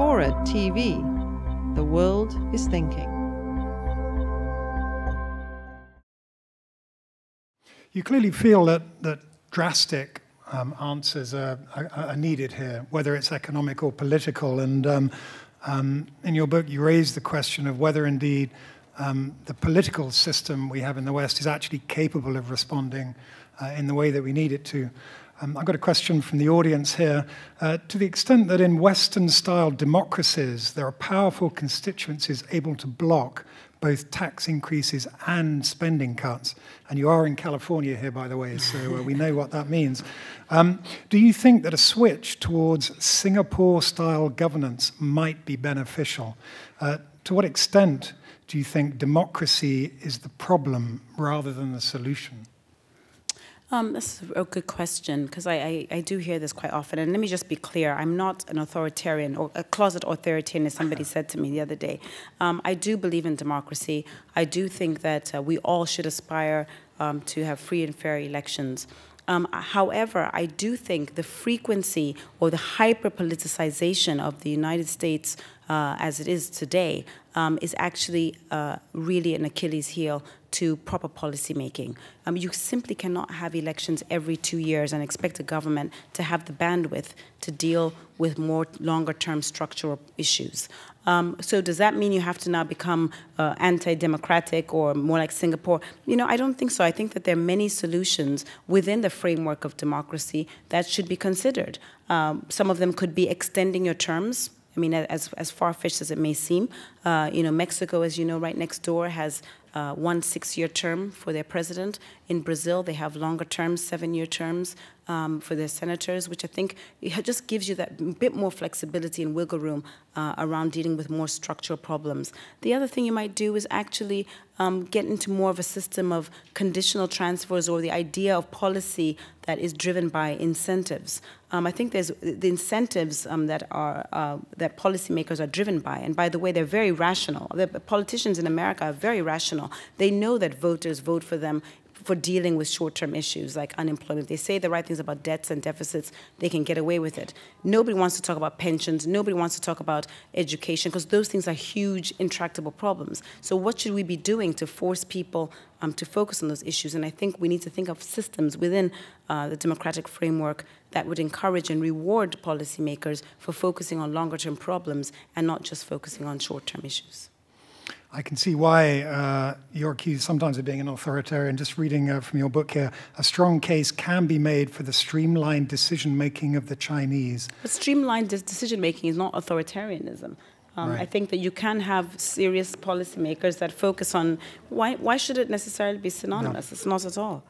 FORA.tv. The world is thinking. You clearly feel that drastic answers are needed here, whether it's economic or political. And in your book, you raise the question of whether indeed the political system we have in the West is actually capable of responding in the way that we need it to. I've got a question from the audience here. To the extent that in Western-style democracies, there are powerful constituencies able to block both tax increases and spending cuts. And you are in California here, by the way, so we know what that means. Do you think that a switch towards Singapore-style governance might be beneficial? To what extent do you think democracy is the problem rather than the solution? That's a good question, because I do hear this quite often. And let me just be clear, I'm not an authoritarian or a closet authoritarian, as somebody said to me the other day. I do believe in democracy. I do think that we all should aspire to have free and fair elections. However, I do think the frequency or the hyper-politicization of the United States as it is today is actually really an Achilles heel to proper policy making. You simply cannot have elections every 2 years and expect a government to have the bandwidth to deal with more longer-term structural issues. So does that mean you have to now become anti-democratic or more like Singapore? You know, I don't think so. I think that there are many solutions within the framework of democracy that should be considered. Some of them could be extending your terms. I mean, as far-fetched as it may seem, you know, Mexico, as you know, right next door has 1 6-year term for their president. In Brazil, they have longer terms, 7-year terms for their senators, which I think it just gives you that bit more flexibility and wiggle room around dealing with more structural problems. The other thing you might do is actually get into more of a system of conditional transfers, or the idea of policy that is driven by incentives. I think there's the incentives that policymakers are driven by, and by the way, they're very rational. The politicians in America are very rational. They know that voters vote for them for dealing with short-term issues like unemployment. They say the right things about debts and deficits, they can get away with it. Nobody wants to talk about pensions. Nobody wants to talk about education, because those things are huge, intractable problems. So what should we be doing to force people to focus on those issues? And I think we need to think of systems within the democratic framework that would encourage and reward policymakers for focusing on longer-term problems and not just focusing on short-term issues. I can see why you're accused sometimes of being an authoritarian. Just reading from your book here, a strong case can be made for the streamlined decision-making of the Chinese. But streamlined decision-making is not authoritarianism. Right. I think that you can have serious policymakers that focus on, why should it necessarily be synonymous? No. It's not at all.